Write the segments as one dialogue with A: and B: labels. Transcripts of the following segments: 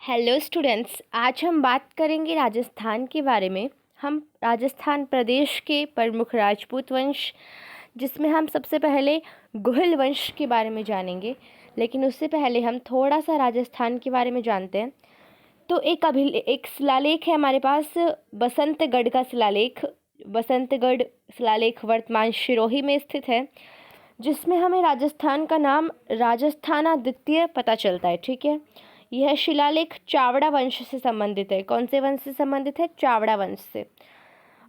A: Hello students, आज हम बात करेंगे राजस्थान के बारे में। हम राजस्थान प्रदेश के प्रमुख राजपूत वंश, जिसमें हम सबसे पहले गुहिल वंश के बारे में जानेंगे। लेकिन उससे पहले हम थोड़ा सा राजस्थान के बारे में जानते हैं। तो एक शिलालेख है हमारे पास, बसंतगढ़ का शिलालेख। बसंतगढ़ शिलालेख वर्तमान सिरोही में स्थित है, जिसमें हमें राजस्थान का नाम राजस्थानादित्य पता चलता है। ठीक है, यह शिलालेख चावड़ा वंश से संबंधित है। कौन से वंश से संबंधित है? चावड़ा वंश से।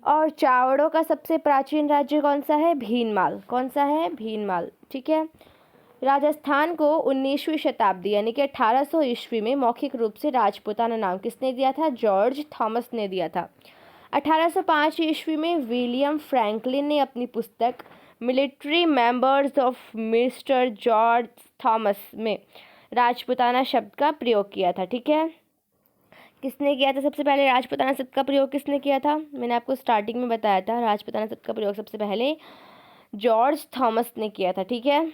A: और चावड़ों का सबसे प्राचीन राज्य कौन सा है? भीनमाल। कौन सा है? भीनमाल। ठीक है। राजस्थान को 19वीं शताब्दी यानी कि 1800 ईस्वी में मौखिक रूप से राजपूताना नाम किसने दिया था? जॉर्ज थॉमस ने दिया था। 1805 ईस्वी में विलियम फ्रैंकलिन ने अपनी पुस्तक military members of mister George Thomas में राजपूताना शब्द का प्रयोग किया था। ठीक है, किसने किया था? सबसे पहले राजपूताना शब्द का प्रयोग किसने किया था? मैंने आपको स्टार्टिंग में बताया था, राजपूताना शब्द का प्रयोग सबसे पहले जॉर्ज थॉमस ने किया था। ठीक है,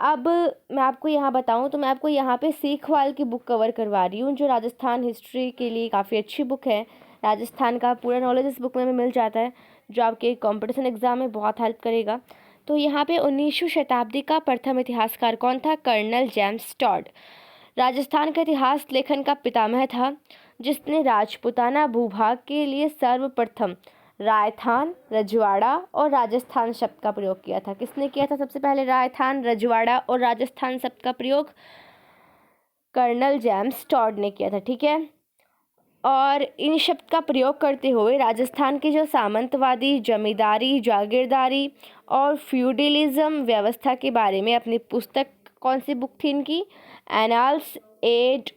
A: अब मैं आपको यहाँ बताऊँ तो मैं आपको यहाँ पे सीखवाल की बुक कवर करवा रही हूँ, जो राजस्थान हिस्ट्री के लिए काफ़ी अच्छी बुक है। राजस्थान का पूरा नॉलेज इस बुक में मिल जाता है, जो आपके कंपटीशन एग्ज़ाम में बहुत हेल्प करेगा। तो यहाँ पे 19वीं शताब्दी का प्रथम इतिहासकार कौन था? Colonel James Tod. राजस्थान का इतिहास लेखन का पितामह था, जिसने राजपूताना भूभाग के लिए सर्वप्रथम रायथान, रजवाड़ा और राजस्थान शब्द का प्रयोग किया था। किसने किया था सबसे पहले? रायथान, रजवाड़ा और राजस्थान शब्द का प्रयोग कर्नल जेम्स टॉड ने किया था। ठीक है, और इन शब्द का प्रयोग करते हुए राजस्थान की जो सामंतवादी, जमींदारी, जागीरदारी और फ्यूडलिज्म व्यवस्था के बारे में अपनी पुस्तक, कौन सी बुक थी इनकी? Annals and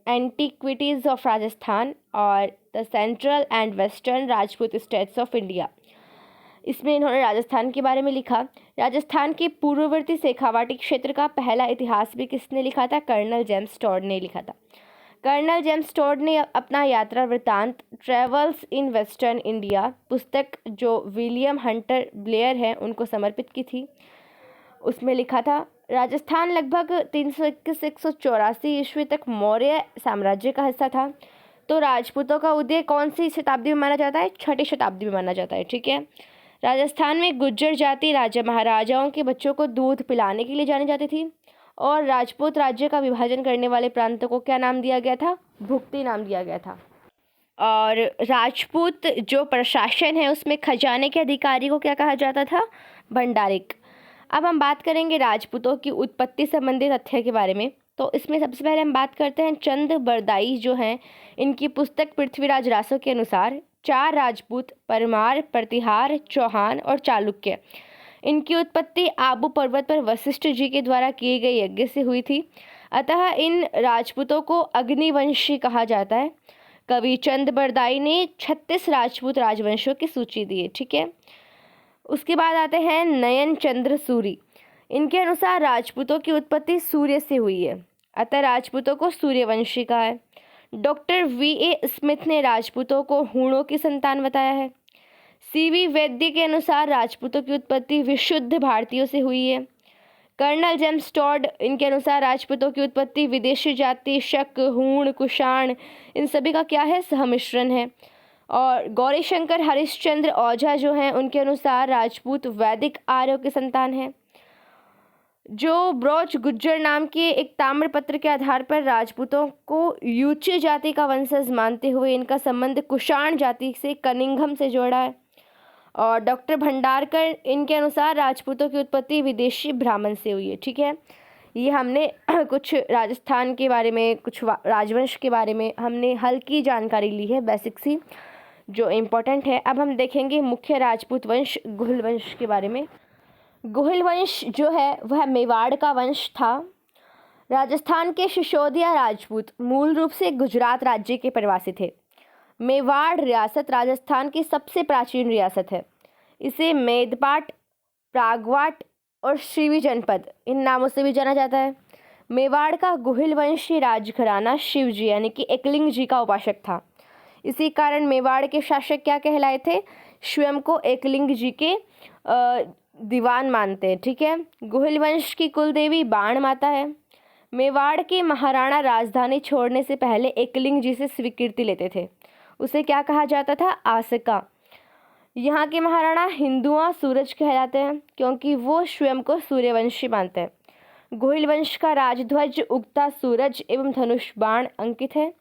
A: antiquities of Rajasthan और the central and western Rajput states of India, इसमें इन्होंने राजस्थान के बारे में लिखा। राजस्थान के पूर्ववर्ती शेखावाटी क्षेत्र का पहला इतिहास भी किसने लिखा था? कर्नल जेम्स टॉड ने लिखा था। कर्नल जेम्स टॉड ने अपना यात्रा वृत्तांत ट्रेवल्स इन वेस्टर्न इंडिया पुस्तक, जो विलियम हंटर ब्लेयर है उनको समर्पित की थी, उसमें लिखा था राजस्थान लगभग 321 से 184 ईस्वी तक मौर्य साम्राज्य का हिस्सा था। तो राजपूतों का उदय कौन सी शताब्दी में माना जाता है? 6ठी शताब्दी में माना जाता है। ठीक है, राजस्थान में गुज्जर जाति राजा महाराजाओं के बच्चों को दूध पिलाने के लिए जानी जाती थी, और राजपूत राज्य का विभाजन करने वाले प्रांतों को क्या नाम दिया गया था? भुक्ति नाम दिया गया था। और राजपूत जो प्रशासन है उसमें खजाने के अधिकारी को क्या कहा जाता था? भंडारिक। अब हम बात करेंगे राजपूतों की उत्पत्ति संबंधी तथ्य के बारे में। तो इसमें सबसे पहले हम बात करते हैं चंद बरदाई जो हैं, इनकी पुस्तक पृथ्वीराज रासो के अनुसार 4 राजपूत, परमार, प्रतिहार, चौहान और चालुक्य, इनकी उत्पत्ति आबू पर्वत पर वशिष्ठ जी के द्वारा किए गए यज्ञ से हुई थी। अतः इन राजपूतों को अग्निवंशी कहा जाता है। कवि चंद बरदाई ने 36 राजपूत राजवंशों की सूची दी है। ठीक है, उसके बाद आते हैं नयन चंद्र सूरी। इनके अनुसार राजपूतों की उत्पत्ति सूर्य से हुई है, अतः राजपूतों को सूर्यवंशी कहा है। Doctor VA. स्मिथ ने राजपूतों को हूणों की संतान बताया है। सी.वी. वैद्य के अनुसार राजपूतों की उत्पत्ति विशुद्ध भारतीयों से हुई है। कर्नल जेम्स टॉड, इनके अनुसार राजपूतों की उत्पत्ति विदेशी जाति, शक, हूण, कुषाण, इन सभी का क्या है? सहमिश्रण है। और गौरीशंकर हरिश्चंद्र ओझा जो हैं, उनके अनुसार राजपूत वैदिक आर्यों की संतान है। जो ब्रोच गुज्जर नाम के एक ताम्रपत्र के आधार पर राजपूतों को यूची जाति का वंशज मानते हुए इनका संबंध कुषाण जाति से, कनिंघम से जोड़ा है। और डॉक्टर भंडारकर, इनके अनुसार राजपूतों की उत्पत्ति विदेशी ब्राह्मण से हुई है। ठीक है, ये हमने कुछ राजस्थान के बारे में, कुछ राजवंश के बारे में हमने हल्की जानकारी ली है, बेसिक सी, जो इम्पोर्टेंट है। अब हम देखेंगे मुख्य राजपूत वंश गुहिल वंश के बारे में। गुहिल वंश जो है वह मेवाड़ का वंश था। राजस्थान के सिसोदिया राजपूत मूल रूप से गुजरात राज्य के प्रवासी थे। मेवाड़ रियासत राजस्थान की सबसे प्राचीन रियासत है। इसे मेदपाट, प्रागवाट और शिवी जनपद, इन नामों से भी जाना जाता है। मेवाड़ का गुहिल वंशी राजघराना शिवजी यानी कि एकलिंग जी का उपासक था। इसी कारण मेवाड़ के शासक क्या कहलाए थे? स्वयं को एकलिंग जी के दीवान मानते हैं। ठीक है, गुहिल वंश की कुल देवी बाण माता है। मेवाड़ के महाराणा राजधानी छोड़ने से पहले एकलिंग जी से स्वीकृति लेते थे। उसे क्या कहा जाता था? आसका। यहाँ के महाराणा हिंदुआ सूरज कहलाते हैं क्योंकि वो स्वयं को सूर्यवंशी मानते हैं। गोहिल वंश का राजध्वज उगता सूरज एवं धनुष बाण अंकित है।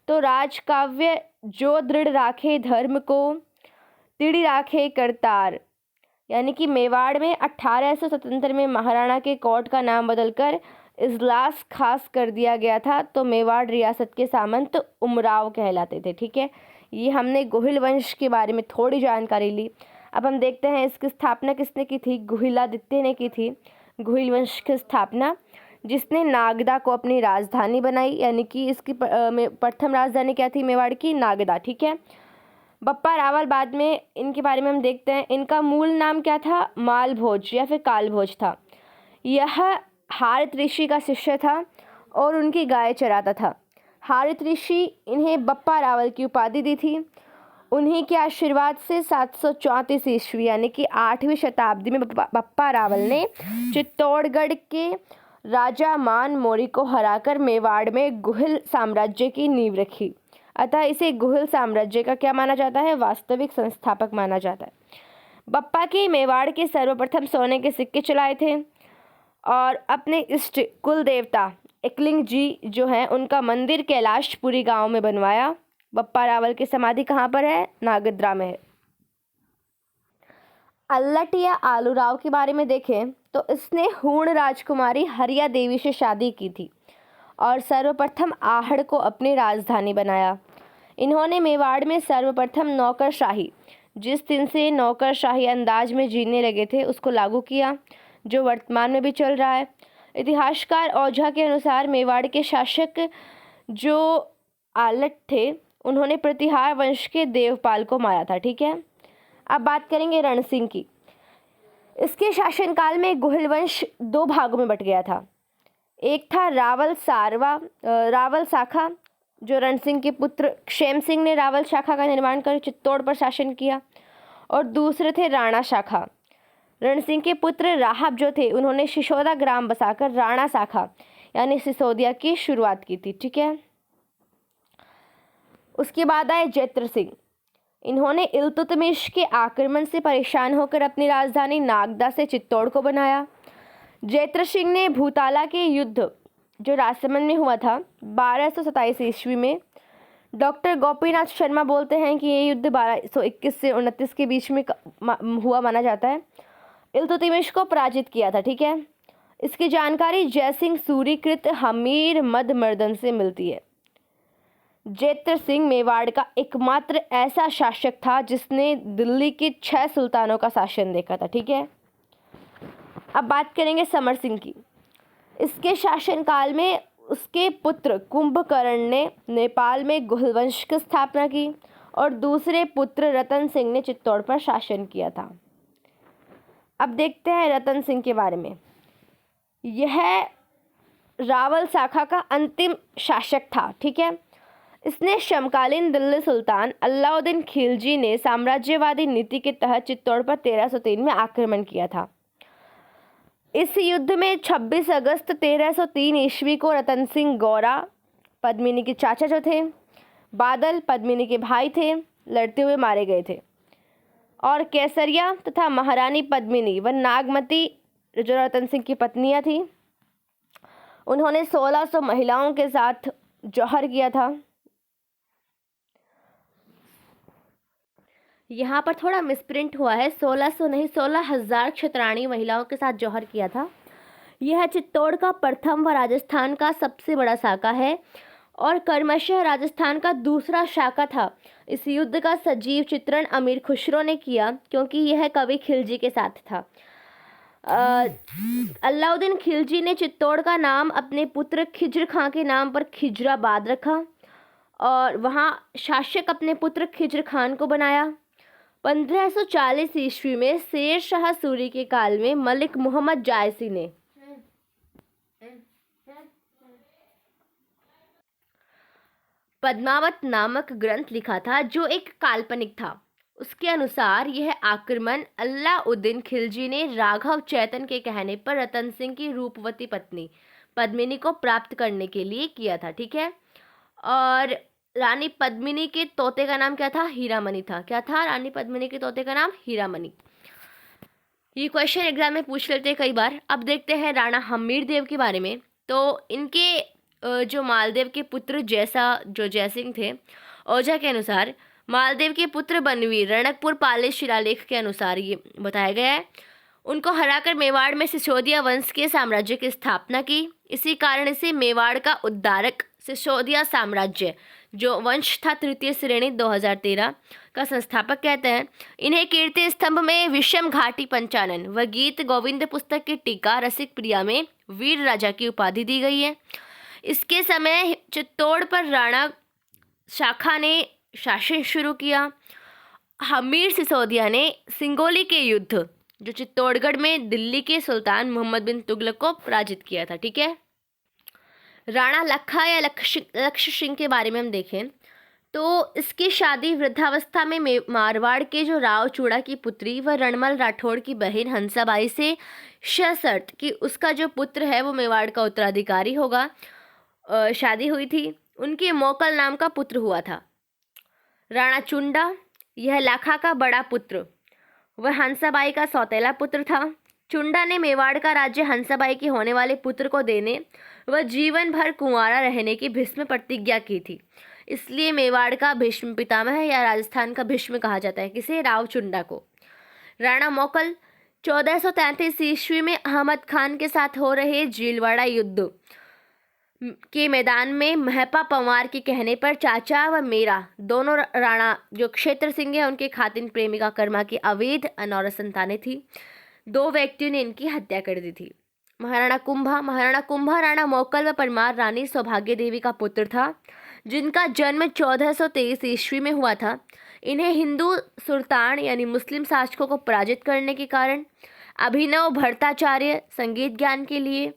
A: तो राजकाव्य जो दृढ़ राखे धर्म को तिड़ी राखे करतार, यानी कि मेवाड़ में 1877 में महाराणा के कोट का नाम बदलकर इजलास खास कर दिया गया था। तो मेवाड़ रियासत के सामंत उमराव कहलाते थे। ठीक है, ये हमने गोहिल वंश के बारे में थोड़ी जानकारी ली। अब हम देखते हैं इसकी स्थापना किसने की थी? गुहिलादित्य ने की थी गोहिल वंश की स्थापना, जिसने नागदा को अपनी राजधानी बनाई, यानी कि इसकी प्रथम राजधानी क्या थी मेवाड़ की? नागदा। ठीक है, बप्पा रावल बाद में इनके बारे में हम देखते हैं। इनका मूल नाम क्या था? मालभोज या फिर कालभोज था। यह हारित ऋषि का शिष्य था और उनकी गाय चराता था। हारित ऋषि इन्हें बप्पा रावल की उपाधि दी थी। उन्हीं के आशीर्वाद से 734 ईस्वी यानी कि 8वीं शताब्दी में बप्पा रावल ने चित्तौड़गढ़ के राजा मान मोरी को हराकर मेवाड़ में गुहिल साम्राज्य की नींव रखी। अतः इसे गुहिल साम्राज्य का क्या माना जाता है? वास्तविक संस्थापक माना जाता है। बप्पा के मेवाड़ के सर्वप्रथम सोने के सिक्के चलाए थे और अपने इष्ट कुल देवता एकलिंग जी जो हैं उनका मंदिर कैलाशपुरी गांव में बनवाया। बप्पा रावल की समाधि कहाँ पर है? नागद्रा में है। अल्लट या आलूराव के बारे में देखें तो इसने हूण राजकुमारी हरिया देवी से शादी की थी और सर्वप्रथम आहड़ को अपनी राजधानी बनाया। इन्होंने मेवाड़ में सर्वप्रथम नौकरशाही, जिस दिन से नौकरशाही अंदाज में जीने लगे थे, उसको लागू किया, जो वर्तमान में भी चल रहा है। इतिहासकार ओझा के अनुसार मेवाड़ के शासक जो आलट थे उन्होंने प्रतिहार वंश के देवपाल को मारा था। ठीक है, अब बात करेंगे रणसिंह की। इसके शासनकाल में गोहिल वंश 2 भागों में बट गया था। एक था रावल शाखा, जो रणसिंह के पुत्र क्षेम सिंह ने रावल शाखा का निर्माण कर चित्तौड़ पर शासन किया, और दूसरे थे राणा शाखा। रणसिंह के पुत्र राहब जो थे उन्होंने सिसोदा ग्राम बसाकर राणा शाखा यानी सिसोदिया की शुरुआत की थी। ठीक है, उसके बाद आए जैत्र सिंह। इन्होंने इल्तुतमिश के आक्रमण से परेशान होकर अपनी राजधानी नागदा से चित्तौड़ को बनाया। जैत्र सिंह ने भूताला के युद्ध जो राजसमंद में हुआ था 1227 ईस्वी में, डॉक्टर गोपीनाथ शर्मा बोलते हैं कि ये युद्ध 1221 से 29 के बीच में हुआ माना जाता है, इल्तुतमिश को पराजित किया था। ठीक है, इसकी जानकारी जयसिंह सूरीकृत हमीर मद मर्दन से मिलती है। जैत्र सिंह मेवाड़ का एकमात्र ऐसा शासक था जिसने दिल्ली के 6 सुल्तानों का शासन देखा था। ठीक है, अब बात करेंगे समर सिंह की। इसके शासनकाल में उसके पुत्र कुंभकर्ण ने नेपाल में गोहिल वंश की स्थापना की और दूसरे पुत्र रतन सिंह ने चित्तौड़ पर शासन किया था। अब देखते हैं रतन सिंह के बारे में। यह रावल शाखा का अंतिम शासक था। ठीक है, इसने समकालीन दिल्ली सुल्तान अलाउद्दीन खिलजी ने साम्राज्यवादी नीति के तहत चित्तौड़ पर 1303 में आक्रमण किया था। इस युद्ध में 26 अगस्त 1303 ईस्वी को रतन सिंह गौरा, पद्मिनी के चाचा जो थे, बादल पद्मिनी के भाई थे, लड़ते हुए मारे गए थे, और केसरिया तथा महारानी पद्मिनी व नागमती जो रतन सिंह की पत्नियां थी, उन्होंने 1600 महिलाओं के साथ जौहर किया था। यहाँ पर थोड़ा मिसप्रिंट हुआ है, 1600 नहीं 16,000 क्षत्राणी महिलाओं के साथ जौहर किया था। यह चित्तौड़ का प्रथम व राजस्थान का सबसे बड़ा शाखा है और क्रमशः राजस्थान का दूसरा शाखा था। इस युद्ध का सजीव चित्रण अमीर खुसरो ने किया क्योंकि यह कवि खिलजी के साथ था। अलाउद्दीन खिलजी ने चित्तौड़ का नाम अपने पुत्र खिज्र खां के नाम पर खिजराबाद रखा और वहाँ शासक अपने पुत्र खिज्र खान को बनाया। 1540 ईस्वी में शेर शाह सूरी के काल में मलिक मोहम्मद जायसी ने पद्मावत नामक ग्रंथ लिखा था जो एक काल्पनिक था। उसके अनुसार यह आक्रमण अलाउद्दीन खिलजी ने राघव चैतन के कहने पर रतन सिंह की रूपवती पत्नी पद्मिनी को प्राप्त करने के लिए किया था, ठीक है। और रानी पद्मिनी के तोते का नाम क्या था? हीरामणि था। क्या था रानी पद्मिनी के तोते का नाम? हीरामणि। ये क्वेश्चन एग्जाम में पूछ लेते हैं कई बार। अब देखते हैं राणा हमीरदेव के बारे में। तो इनके जो मालदेव के पुत्र जयसिंह थे, ओझा के अनुसार मालदेव के पुत्र बनवीर रणकपुर पाले शिलालेख के अनुसार ये बताया गया है, उनको हराकर मेवाड़ में सिसोदिया वंश के साम्राज्य की स्थापना की। इसी कारण इसे मेवाड़ का उद्धारक सिसोदिया साम्राज्य जो वंश था तृतीय श्रेणी 2013 का संस्थापक कहते हैं। इन्हें कीर्ति स्तंभ में विषम घाटी पंचानन व गीत गोविंद पुस्तक की टीका रसिक प्रिया में वीर राजा की उपाधि दी गई है। इसके समय चित्तौड़ पर राणा शाखा ने शासन शुरू किया। हमीर सिसोदिया ने सिंगोली के युद्ध जो चित्तौड़गढ़ में दिल्ली के सुल्तान मोहम्मद बिन तुगलक को पराजित किया था, ठीक है। राणा लखा या लक्ष्य सिंह के बारे में हम देखें तो इसकी शादी वृद्धावस्था में मारवाड़ के जो राव चूड़ा की पुत्री व रणमल राठौड़ की बहन हंसाबाई से शर्त कि उसका जो पुत्र है वो मेवाड़ का उत्तराधिकारी होगा, शादी हुई थी। उनके मोकल नाम का पुत्र हुआ था। राणा चुंडा यह लाखा का बड़ा पुत्र वह हंसाबाई का सौतेला पुत्र था। चुंडा ने मेवाड़ का राज्य हंसाबाई के होने वाले पुत्र को देने व जीवन भर कुंवारा रहने की भीष्म प्रतिज्ञा की थी। इसलिए मेवाड़ का भीष्म पितामह या राजस्थान का भीष्म कहा जाता है किसे? राव चुंडा को। राणा मोकल 1433 ईस्वी में अहमद खान के साथ हो रहे जीलवाड़ा युद्ध के मैदान में महपा पंवार के कहने पर चाचा व मेरा दोनों राणा जो क्षेत्र सिंह है उनके खातिन प्रेमिका कर्मा की अवैध अनौरत संतानें थी। 2 व्यक्तियों ने इनकी हत्या कर दी थी। महाराणा कुंभा राणा मोकल व परमार रानी सौभाग्य देवी का पुत्र था, जिनका जन्म 1423 ईस्वी में हुआ था। इन्हें हिंदू सुल्तान यानी मुस्लिम शासकों को पराजित करने के कारण अभिनव भट्टाचार्य संगीत ज्ञान के लिए,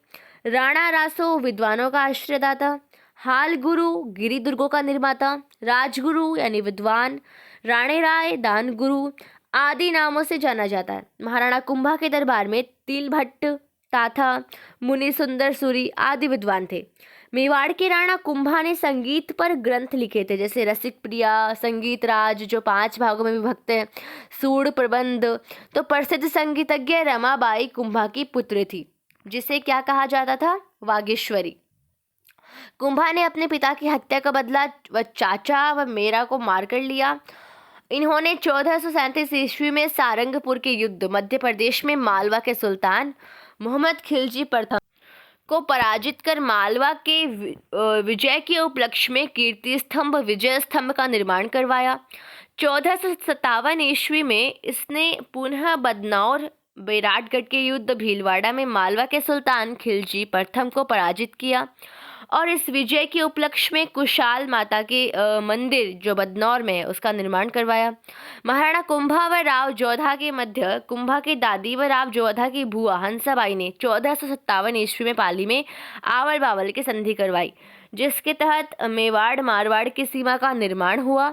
A: राणा रासो विद्वानों का आश्रयदाता, हाल गुरु गिरी दुर्गों का निर्माता, राजगुरु यानी विद्वान, राणे राय दान गुरु आदि नामों से जाना जाता है। महाराणा कुंभा के दरबार में तिल भट्ट, ताथा, मुनि सुंदर सूरी आदि विद्वान थे। मेवाड़ के राणा कुंभा ने संगीत पर ग्रंथ लिखे थे, जैसे रसिक प्रिया, संगीत राज जो 5 भागों में विभक्त है, सूड़ प्रबंध। तो प्रसिद्ध संगीतज्ञ रमाबाई कुंभा की पुत्री थी, जिसे क्या कहा जाता था? वागीश्वरी। कुंभा ने अपने पिता की हत्या का बदला व चाचा व मेरा को मारकर लिया। इन्होंने 1437 ईस्वी में सारंगपुर के युद्ध मध्य प्रदेश में मालवा के सुल्तान मोहम्मद खिलजी प्रथम को पराजित कर मालवा के विजय के उपलक्ष्य में कीर्ति स्तंभ विजय स्तंभ का निर्माण करवाया। 1457 ईस्वी में इसने पुनः बदनौर बैराटगढ़ के युद्ध भीलवाड़ा में मालवा के सुल्तान खिलजी प्रथम को पराजित किया और इस विजय के उपलक्ष्य में कुशाल माता के मंदिर जो बदनौर में है उसका निर्माण करवाया। महाराणा कुंभा व राव जोधा के मध्य कुंभा के दादी व राव जोधा की बुआ हंसाबाई ने 1457 ईस्वी में पाली में आवल बावल की संधि करवाई, जिसके तहत मेवाड़ मारवाड़ की सीमा का निर्माण हुआ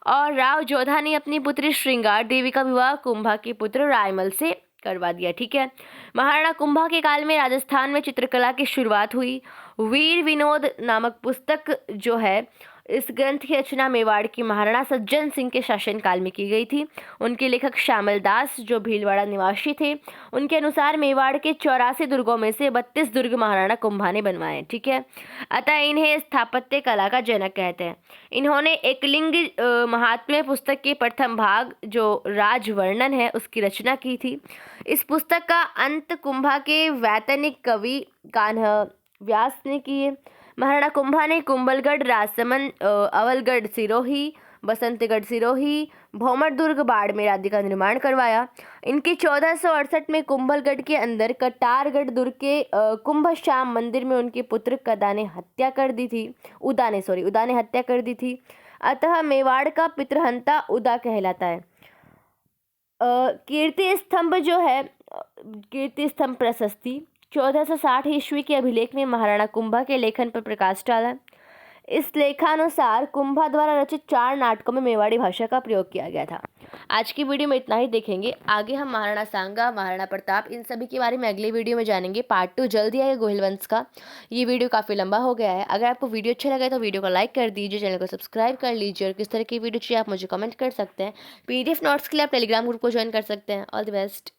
A: और राव जोधा ने अपनी पुत्री श्रृंगार देवी का विवाह कुंभा के पुत्र रायमल से करवा दिया, ठीक है। महाराणा कुंभा के काल में राजस्थान में चित्रकला की शुरुआत हुई। वीर विनोद नामक पुस्तक जो है, इस ग्रंथ की रचना मेवाड़ की महाराणा सज्जन सिंह के शासनकाल में की गई थी। उनके लेखक श्यामल दास जो भीलवाड़ा निवासी थे, उनके अनुसार मेवाड़ के 84 दुर्गों में से 32 दुर्ग महाराणा कुंभा ने बनवाए, ठीक है। अतः इन्हें स्थापत्य कला का जनक कहते हैं। इन्होंने एकलिंग महात्म्य पुस्तक के प्रथम भाग जो राजवर्णन है उसकी रचना की थी। इस पुस्तक का अंत कुंभा के वैतनिक कवि कान्ह व्यास ने किए। महाराणा कुंभा ने कुंभलगढ़, राजसमंद, अवलगढ़ सिरोही, बसंतगढ़ सिरोही, भौमर दुर्ग, बाड़मेर आदि का निर्माण करवाया। इनकी 1468 में कुंभलगढ़ के अंदर कटारगढ़ दुर्ग के कुंभश्याम मंदिर में उनके पुत्र उदा ने हत्या कर दी थी। अतः मेवाड़ का पितृहंता उदा कहलाता है। कीर्ति स्तंभ जो है, कीर्ति स्तंभ प्रशस्ति 1460 ईस्वी के अभिलेख में महाराणा कुंभा के लेखन पर प्रकाश डाला। इस लेखानुसार कुंभा द्वारा रचित 4 नाटकों में मेवाड़ी भाषा का प्रयोग किया गया था। आज की वीडियो में इतना ही देखेंगे। आगे हम महाराणा सांगा, महाराणा प्रताप, इन सभी के बारे में अगले वीडियो में जानेंगे। पार्ट 2 जल्दी आएगा गोहिल वंश का। ये वीडियो काफ़ी लंबा हो गया है। अगर आपको वीडियो अच्छा लगे तो वीडियो को लाइक कर दीजिए, चैनल को सब्सक्राइब कर लीजिए, और किस तरह की वीडियो चाहिए आप मुझे कमेंट कर सकते हैं। PDF नोट्स के लिए आप टेलीग्राम ग्रुप को ज्वाइन कर सकते हैं। All the best.